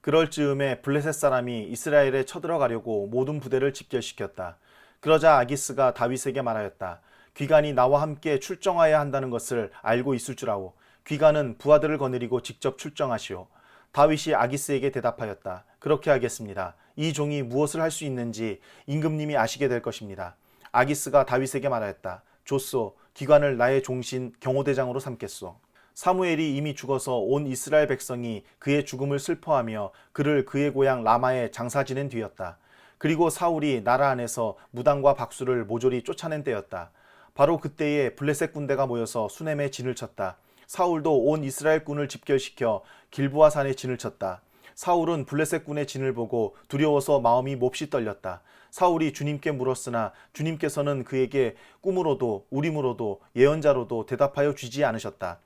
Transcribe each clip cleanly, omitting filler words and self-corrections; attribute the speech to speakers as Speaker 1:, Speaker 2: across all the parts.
Speaker 1: 그럴 즈음에 블레셋 사람이 이스라엘에 쳐들어가려고 모든 부대를 집결시켰다. 그러자 아기스가 다윗에게 말하였다. 귀관이 나와 함께 출정하여야 한다는 것을 알고 있을 줄 아오. 귀관은 부하들을 거느리고 직접 출정하시오. 다윗이 아기스에게 대답하였다. 그렇게 하겠습니다. 이 종이 무엇을 할 수 있는지 임금님이 아시게 될 것입니다. 아기스가 다윗에게 말하였다. 좋소. 귀관을 나의 종신 경호대장으로 삼겠소. 사무엘이 이미 죽어서 온 이스라엘 백성이 그의 죽음을 슬퍼하며 그를 그의 고향 라마에 장사 지낸 뒤였다. 그리고 사울이 나라 안에서 무당과 박수를 모조리 쫓아낸 때였다. 바로 그때에 블레셋 군대가 모여서 수넴에 진을 쳤다. 사울도 온 이스라엘 군을 집결시켜 길보아 산에 진을 쳤다. 사울은 블레셋 군의 진을 보고 두려워서 마음이 몹시 떨렸다. 사울이 주님께 물었으나 주님께서는 그에게 꿈으로도 우림으로도 예언자로도 대답하여 주지 않으셨다.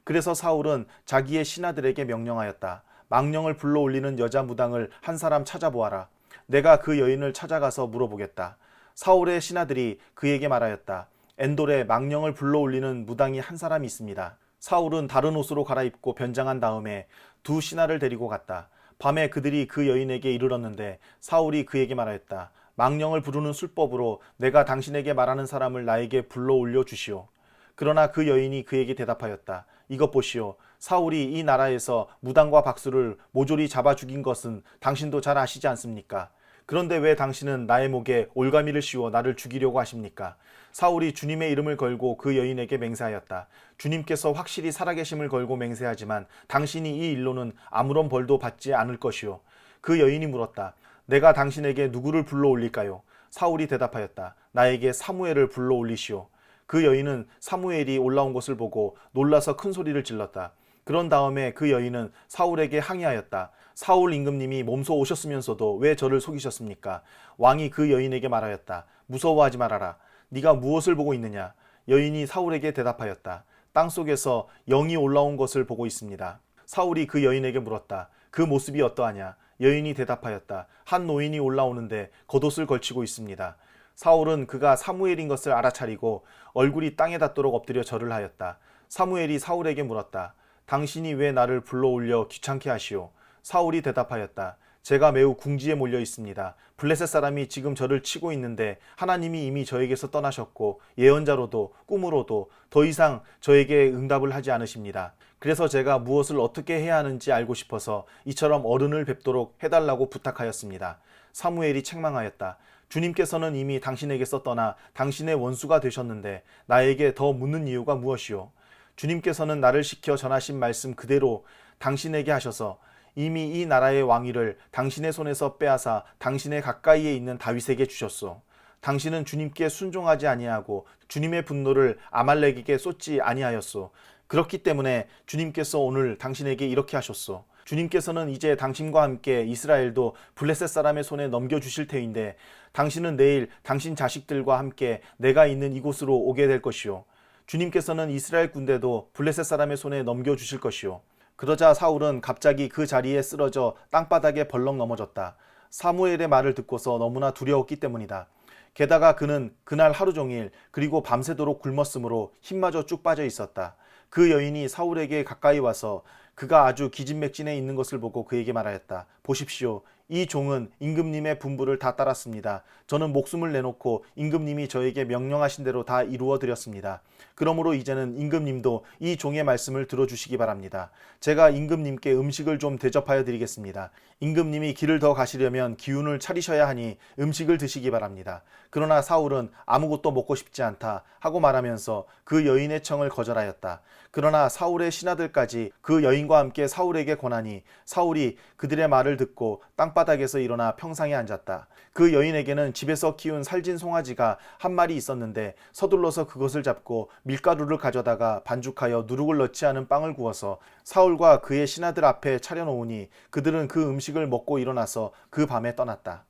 Speaker 1: 그래서 사울은 자기의 신하들에게 명령하였다. 망령을 불러올리는 여자 무당을 한 사람 찾아보아라. 내가 그 여인을 찾아가서 물어보겠다. 사울의 신하들이 그에게 말하였다. 엔돌에 망령을 불러올리는 무당이 한 사람이 있습니다. 사울은 다른 옷으로 갈아입고 변장한 다음에 두 신하를 데리고 갔다. 밤에 그들이 그 여인에게 이르렀는데 사울이 그에게 말하였다. 망령을 부르는 술법으로 내가 당신에게 말하는 사람을 나에게 불러올려 주시오. 그러나 그 여인이 그에게 대답하였다. 이것 보시오. 사울이 이 나라에서 무당과 박수를 모조리 잡아 죽인 것은 당신도 잘 아시지 않습니까? 그런데 왜 당신은 나의 목에 올가미를 씌워 나를 죽이려고 하십니까? 사울이 주님의 이름을 걸고 그 여인에게 맹세하였다. 주님께서 확실히 살아계심을 걸고 맹세하지만 당신이 이 일로는 아무런 벌도 받지 않을 것이오. 그 여인이 물었다. 내가 당신에게 누구를 불러올릴까요? 사울이 대답하였다. 나에게 사무엘을 불러올리시오. 그 여인은 사무엘이 올라온 것을 보고 놀라서 큰 소리를 질렀다. 그런 다음에 그 여인은 사울에게 항의하였다. 사울 임금님이 몸소 오셨으면서도 왜 저를 속이셨습니까? 왕이 그 여인에게 말하였다. 무서워하지 말아라. 네가 무엇을 보고 있느냐? 여인이 사울에게 대답하였다. 땅속에서 영이 올라온 것을 보고 있습니다. 사울이 그 여인에게 물었다. 그 모습이 어떠하냐? 여인이 대답하였다. 한 노인이 올라오는데 겉옷을 걸치고 있습니다. 사울은 그가 사무엘인 것을 알아차리고 얼굴이 땅에 닿도록 엎드려 절을 하였다. 사무엘이 사울에게 물었다. 당신이 왜 나를 불러올려 귀찮게 하시오? 사울이 대답하였다. 제가 매우 궁지에 몰려 있습니다. 블레셋 사람이 지금 저를 치고 있는데 하나님이 이미 저에게서 떠나셨고 예언자로도 꿈으로도 더 이상 저에게 응답을 하지 않으십니다. 그래서 제가 무엇을 어떻게 해야 하는지 알고 싶어서 이처럼 어른을 뵙도록 해달라고 부탁하였습니다. 사무엘이 책망하였다. 주님께서는 이미 당신에게서 떠나 당신의 원수가 되셨는데 나에게 더 묻는 이유가 무엇이오? 주님께서는 나를 시켜 전하신 말씀 그대로 당신에게 하셔서 이미 이 나라의 왕위를 당신의 손에서 빼앗아 당신의 가까이에 있는 다윗에게 주셨소. 당신은 주님께 순종하지 아니하고 주님의 분노를 아말렉에게 쏟지 아니하였소. 그렇기 때문에 주님께서 오늘 당신에게 이렇게 하셨소. 주님께서는 이제 당신과 함께 이스라엘도 블레셋 사람의 손에 넘겨주실 터인데 당신은 내일 당신 자식들과 함께 내가 있는 이곳으로 오게 될 것이요. 주님께서는 이스라엘 군대도 블레셋 사람의 손에 넘겨주실 것이요. 그러자 사울은 갑자기 그 자리에 쓰러져 땅바닥에 벌렁 넘어졌다. 사무엘의 말을 듣고서 너무나 두려웠기 때문이다. 게다가 그는 그날 하루 종일 그리고 밤새도록 굶었으므로 힘마저 쭉 빠져 있었다. 그 여인이 사울에게 가까이 와서 그가 아주 기진맥진해 있는 것을 보고 그에게 말하였다. 보십시오. 이 종은 임금님의 분부를 다 따랐습니다. 저는 목숨을 내놓고 임금님이 저에게 명령하신 대로 다 이루어 드렸습니다. 그러므로 이제는 임금님도 이 종의 말씀을 들어주시기 바랍니다. 제가 임금님께 음식을 좀 대접하여 드리겠습니다. 임금님이 길을 더 가시려면 기운을 차리셔야 하니 음식을 드시기 바랍니다. 그러나 사울은 아무것도 먹고 싶지 않다 하고 말하면서 그 여인의 청을 거절하였다. 그러나 사울의 신하들까지 그 여인과 함께 사울에게 권하니 사울이 그들의 말을 듣고 땅바닥에서 일어나 평상에 앉았다. 그 여인에게는 집에서 키운 살진 송아지가 한 마리 있었는데 서둘러서 그것을 잡고 밀가루를 가져다가 반죽하여 누룩을 넣지 않은 빵을 구워서 사울과 그의 신하들 앞에 차려놓으니 그들은 그 음식을 먹고 일어나서 그 밤에 떠났다.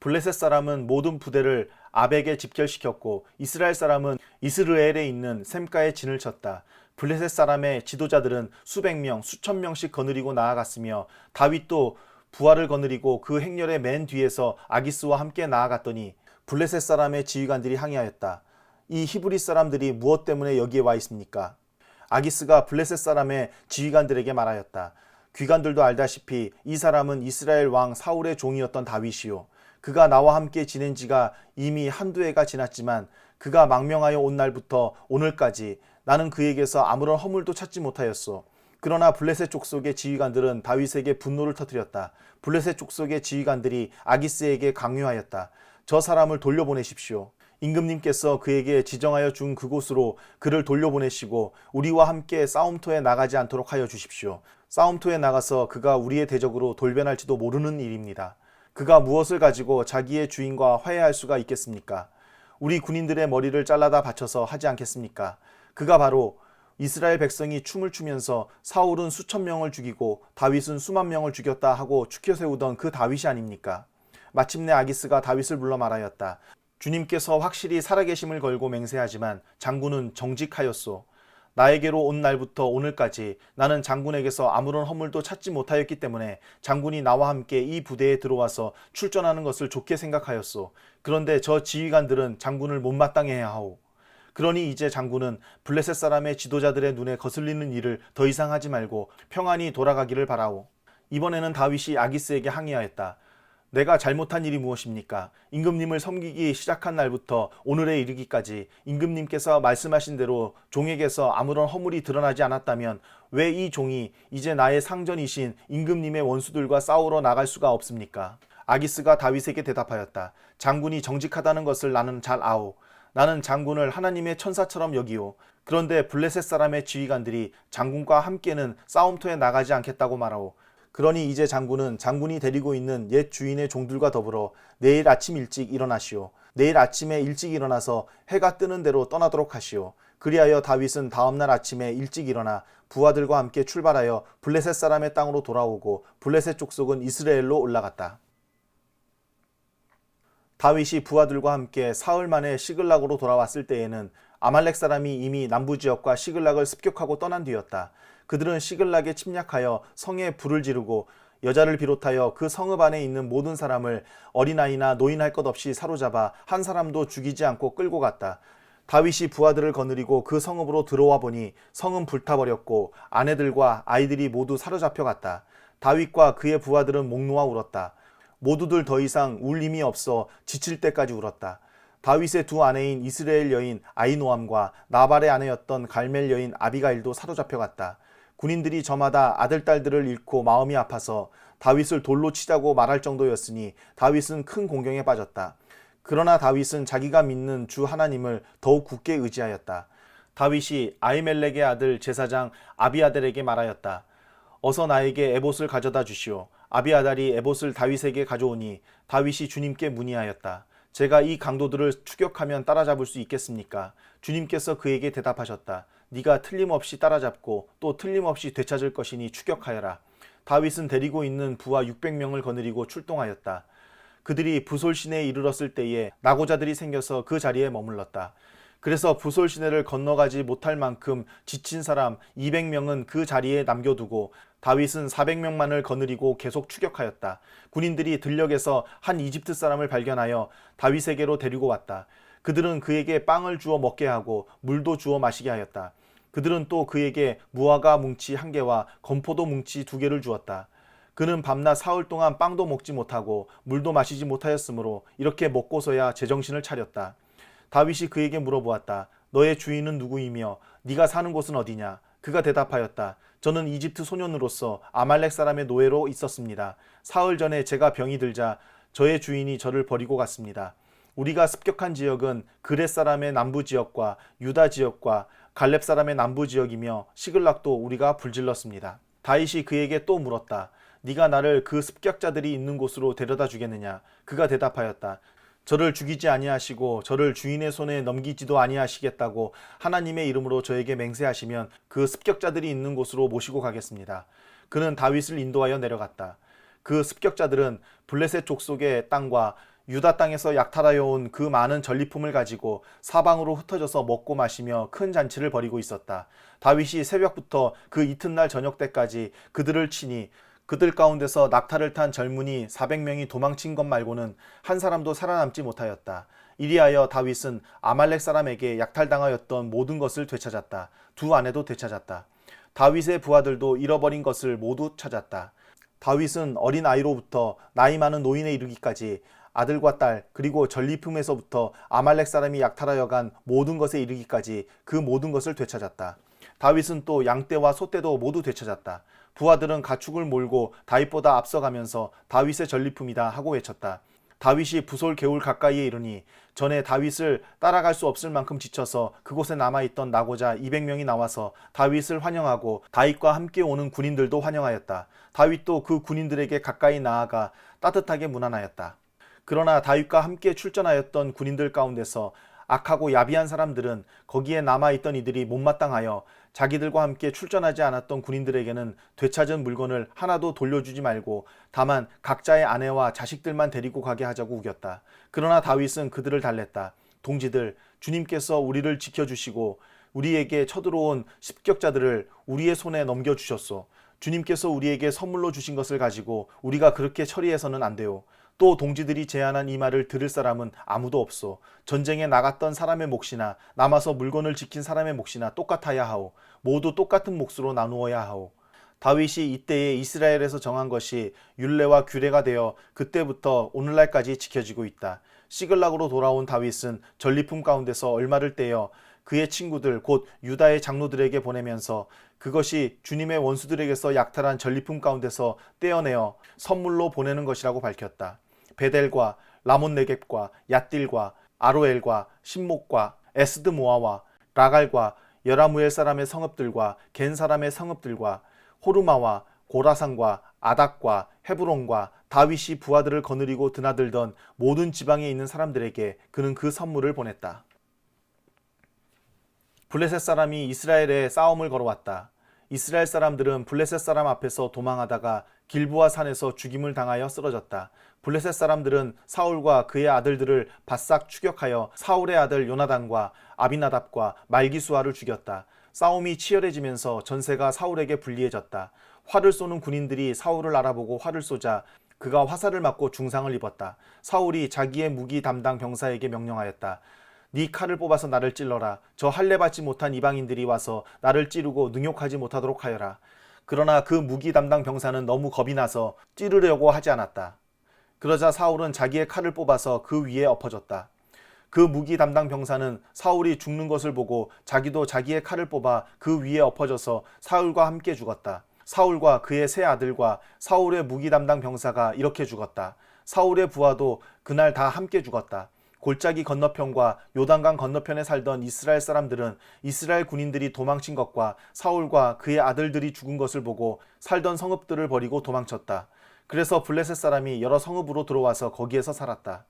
Speaker 1: 블레셋 사람은 모든 부대를 아벡에 집결시켰고 이스라엘 사람은 이스르엘에 있는 셈가에 진을 쳤다. 블레셋 사람의 지도자들은 수백 명, 수천 명씩 거느리고 나아갔으며 다윗도 부하를 거느리고 그 행렬의 맨 뒤에서 아기스와 함께 나아갔더니 블레셋 사람의 지휘관들이 항의하였다. 이 히브리 사람들이 무엇 때문에 여기에 와 있습니까? 아기스가 블레셋 사람의 지휘관들에게 말하였다. 귀관들도 알다시피 이 사람은 이스라엘 왕 사울의 종이었던 다윗이요. 그가 나와 함께 지낸 지가 이미 한두 해가 지났지만 그가 망명하여 온 날부터 오늘까지 나는 그에게서 아무런 허물도 찾지 못하였소. 그러나 블레셋 족속의 지휘관들은 다윗에게 분노를 터뜨렸다. 블레셋 족속의 지휘관들이 아기스에게 강요하였다. 저 사람을 돌려보내십시오. 임금님께서 그에게 지정하여 준 그곳으로 그를 돌려보내시고 우리와 함께 싸움터에 나가지 않도록 하여 주십시오. 싸움터에 나가서 그가 우리의 대적으로 돌변할지도 모르는 일입니다. 그가 무엇을 가지고 자기의 주인과 화해할 수가 있겠습니까? 우리 군인들의 머리를 잘라다 바쳐서 하지 않겠습니까? 그가 바로 이스라엘 백성이 춤을 추면서 사울은 수천 명을 죽이고 다윗은 수만 명을 죽였다 하고 추켜 세우던 그 다윗이 아닙니까? 마침내 아기스가 다윗을 불러 말하였다. 주님께서 확실히 살아계심을 걸고 맹세하지만 장군은 정직하였소. 나에게로 온 날부터 오늘까지 나는 장군에게서 아무런 허물도 찾지 못하였기 때문에 장군이 나와 함께 이 부대에 들어와서 출전하는 것을 좋게 생각하였소. 그런데 저 지휘관들은 장군을 못마땅해 하오. 그러니 이제 장군은 블레셋 사람의 지도자들의 눈에 거슬리는 일을 더 이상 하지 말고 평안히 돌아가기를 바라오. 이번에는 다윗이 아기스에게 항의하였다. 내가 잘못한 일이 무엇입니까? 임금님을 섬기기 시작한 날부터 오늘에 이르기까지 임금님께서 말씀하신 대로 종에게서 아무런 허물이 드러나지 않았다면 왜 이 종이 이제 나의 상전이신 임금님의 원수들과 싸우러 나갈 수가 없습니까? 아기스가 다윗에게 대답하였다. 장군이 정직하다는 것을 나는 잘 아오. 나는 장군을 하나님의 천사처럼 여기오. 그런데 블레셋 사람의 지휘관들이 장군과 함께는 싸움터에 나가지 않겠다고 말하오. 그러니 이제 장군은 장군이 데리고 있는 옛 주인의 종들과 더불어 내일 아침 일찍 일어나시오. 내일 아침에 일찍 일어나서 해가 뜨는 대로 떠나도록 하시오. 그리하여 다윗은 다음날 아침에 일찍 일어나 부하들과 함께 출발하여 블레셋 사람의 땅으로 돌아오고 블레셋 족속은 이스라엘로 올라갔다. 다윗이 부하들과 함께 사흘 만에 시글락으로 돌아왔을 때에는 아말렉 사람이 이미 남부지역과 시글락을 습격하고 떠난 뒤였다. 그들은 시글락에 침략하여 성에 불을 지르고 여자를 비롯하여 그 성읍 안에 있는 모든 사람을 어린아이나 노인 할 것 없이 사로잡아 한 사람도 죽이지 않고 끌고 갔다. 다윗이 부하들을 거느리고 그 성읍으로 들어와 보니 성은 불타버렸고 아내들과 아이들이 모두 사로잡혀 갔다. 다윗과 그의 부하들은 목 놓아 울었다. 모두들 더 이상 울 힘이 없어 지칠 때까지 울었다. 다윗의 두 아내인 이스라엘 여인 아히노암과 나발의 아내였던 갈멜 여인 아비가일도 사로잡혀 갔다. 군인들이 저마다 아들, 딸들을 잃고 마음이 아파서 다윗을 돌로 치자고 말할 정도였으니 다윗은 큰 공경에 빠졌다. 그러나 다윗은 자기가 믿는 주 하나님을 더욱 굳게 의지하였다. 다윗이 아히멜렉의 아들 제사장 아비아달에게 말하였다. 어서 나에게 에봇을 가져다 주시오. 아비아달이 에봇을 다윗에게 가져오니 다윗이 주님께 문의하였다. 제가 이 강도들을 추격하면 따라잡을 수 있겠습니까? 주님께서 그에게 대답하셨다. 네가 틀림없이 따라잡고 또 틀림없이 되찾을 것이니 추격하여라. 다윗은 데리고 있는 부하 600명을 거느리고 출동하였다. 그들이 부솔 시내에 이르렀을 때에 낙오자들이 생겨서 그 자리에 머물렀다. 그래서 부솔 시내를 건너가지 못할 만큼 지친 사람 200명은 그 자리에 남겨두고 다윗은 400명만을 거느리고 계속 추격하였다. 군인들이 들녘에서 한 이집트 사람을 발견하여 다윗에게로 데리고 왔다. 그들은 그에게 빵을 주어 먹게 하고 물도 주어 마시게 하였다. 그들은 또 그에게 무화과 뭉치 1개와 건포도 뭉치 2개를 주었다. 그는 밤낮 사흘 동안 빵도 먹지 못하고 물도 마시지 못하였으므로 이렇게 먹고서야 제정신을 차렸다. 다윗이 그에게 물어보았다. 너의 주인은 누구이며 네가 사는 곳은 어디냐? 그가 대답하였다. 저는 이집트 소년으로서 아말렉 사람의 노예로 있었습니다. 사흘 전에 제가 병이 들자 저의 주인이 저를 버리고 갔습니다. 우리가 습격한 지역은 그렛 사람의 남부 지역과 유다 지역과 갈렙 사람의 남부 지역이며 시글락도 우리가 불질렀습니다. 다윗이 그에게 또 물었다. 네가 나를 그 습격자들이 있는 곳으로 데려다 주겠느냐? 그가 대답하였다. 저를 죽이지 아니하시고 저를 주인의 손에 넘기지도 아니하시겠다고 하나님의 이름으로 저에게 맹세하시면 그 습격자들이 있는 곳으로 모시고 가겠습니다. 그는 다윗을 인도하여 내려갔다. 그 습격자들은 블레셋 족속의 땅과 유다 땅에서 약탈하여 온 그 많은 전리품을 가지고 사방으로 흩어져서 먹고 마시며 큰 잔치를 벌이고 있었다. 다윗이 새벽부터 그 이튿날 저녁 때까지 그들을 치니 그들 가운데서 낙타를 탄 젊은이 400명이 도망친 것 말고는 한 사람도 살아남지 못하였다. 이리하여 다윗은 아말렉 사람에게 약탈당하였던 모든 것을 되찾았다. 두 아내도 되찾았다. 다윗의 부하들도 잃어버린 것을 모두 찾았다. 다윗은 어린 아이로부터 나이 많은 노인에 이르기까지 아들과 딸 그리고 전리품에서부터 아말렉 사람이 약탈하여 간 모든 것에 이르기까지 그 모든 것을 되찾았다. 다윗은 또 양떼와 소떼도 모두 되찾았다. 부하들은 가축을 몰고 다윗보다 앞서가면서 다윗의 전리품이다 하고 외쳤다. 다윗이 부솔 개울 가까이에 이르니 전에 다윗을 따라갈 수 없을 만큼 지쳐서 그곳에 남아있던 나고자 200명이 나와서 다윗을 환영하고 다윗과 함께 오는 군인들도 환영하였다. 다윗도 그 군인들에게 가까이 나아가 따뜻하게 문안하였다. 그러나 다윗과 함께 출전하였던 군인들 가운데서 악하고 야비한 사람들은 거기에 남아있던 이들이 못마땅하여 자기들과 함께 출전하지 않았던 군인들에게는 되찾은 물건을 하나도 돌려주지 말고 다만 각자의 아내와 자식들만 데리고 가게 하자고 우겼다. 그러나 다윗은 그들을 달랬다. 동지들, 주님께서 우리를 지켜주시고 우리에게 쳐들어온 습격자들을 우리의 손에 넘겨주셨소. 주님께서 우리에게 선물로 주신 것을 가지고 우리가 그렇게 처리해서는 안 돼요. 또 동지들이 제안한 이 말을 들을 사람은 아무도 없소. 전쟁에 나갔던 사람의 몫이나 남아서 물건을 지킨 사람의 몫이나 똑같아야 하오. 모두 똑같은 몫으로 나누어야 하오. 다윗이 이때에 이스라엘에서 정한 것이 율례와 규례가 되어 그때부터 오늘날까지 지켜지고 있다. 시글락으로 돌아온 다윗은 전리품 가운데서 얼마를 떼어 그의 친구들 곧 유다의 장로들에게 보내면서 그것이 주님의 원수들에게서 약탈한 전리품 가운데서 떼어내어 선물로 보내는 것이라고 밝혔다. 베델과 라몬네겝과 얏딜과 아로엘과 신목과 에스드모아와 라갈과 여라무엘 사람의 성읍들과 겐 사람의 성읍들과 호르마와 고라산과 아닥과 헤브론과 다윗이 부하들을 거느리고 드나들던 모든 지방에 있는 사람들에게 그는 그 선물을 보냈다. 블레셋 사람이 이스라엘에 싸움을 걸어왔다. 이스라엘 사람들은 블레셋 사람 앞에서 도망하다가 길보아 산에서 죽임을 당하여 쓰러졌다. 블레셋 사람들은 사울과 그의 아들들을 바싹 추격하여 사울의 아들 요나단과 아비나답과 말기수아를 죽였다. 싸움이 치열해지면서 전세가 사울에게 불리해졌다. 활을 쏘는 군인들이 사울을 알아보고 활을 쏘자 그가 화살을 맞고 중상을 입었다. 사울이 자기의 무기 담당 병사에게 명령하였다. 네 칼을 뽑아서 나를 찔러라. 저 할례 받지 못한 이방인들이 와서 나를 찌르고 능욕하지 못하도록 하여라. 그러나 그 무기 담당 병사는 너무 겁이 나서 찌르려고 하지 않았다. 그러자 사울은 자기의 칼을 뽑아서 그 위에 엎어졌다. 그 무기 담당 병사는 사울이 죽는 것을 보고 자기도 자기의 칼을 뽑아 그 위에 엎어져서 사울과 함께 죽었다. 사울과 그의 세 아들과 사울의 무기 담당 병사가 이렇게 죽었다. 사울의 부하도 그날 다 함께 죽었다. 골짜기 건너편과 요단강 건너편에 살던 이스라엘 사람들은 이스라엘 군인들이 도망친 것과 사울과 그의 아들들이 죽은 것을 보고 살던 성읍들을 버리고 도망쳤다. 그래서 블레셋 사람이 여러 성읍으로 들어와서 거기에서 살았다.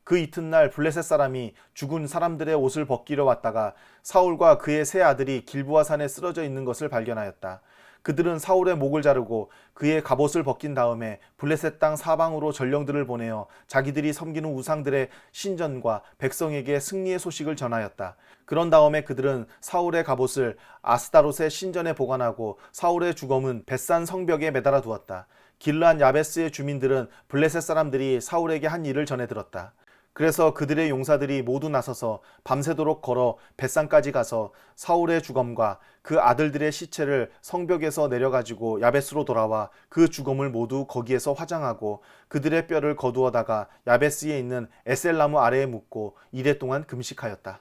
Speaker 1: 그 이튿날 블레셋 사람이 죽은 사람들의 옷을 벗기려 왔다가 사울과 그의 세 아들이 길보아 산에 쓰러져 있는 것을 발견하였다. 그들은 사울의 목을 자르고 그의 갑옷을 벗긴 다음에 블레셋 땅 사방으로 전령들을 보내어 자기들이 섬기는 우상들의 신전과 백성에게 승리의 소식을 전하였다. 그런 다음에 그들은 사울의 갑옷을 아스타롯의 신전에 보관하고 사울의 주검은 벳산 성벽에 매달아 두었다. 길르앗 야베스의 주민들은 블레셋 사람들이 사울에게 한 일을 전해 들었다. 그래서 그들의 용사들이 모두 나서서 밤새도록 걸어 벳산까지 가서 사울의 주검과 그 아들들의 시체를 성벽에서 내려가지고 야베스로 돌아와 그 주검을 모두 거기에서 화장하고 그들의 뼈를 거두어다가 야베스에 있는 에셀나무 아래에 묻고 이레 동안 금식하였다.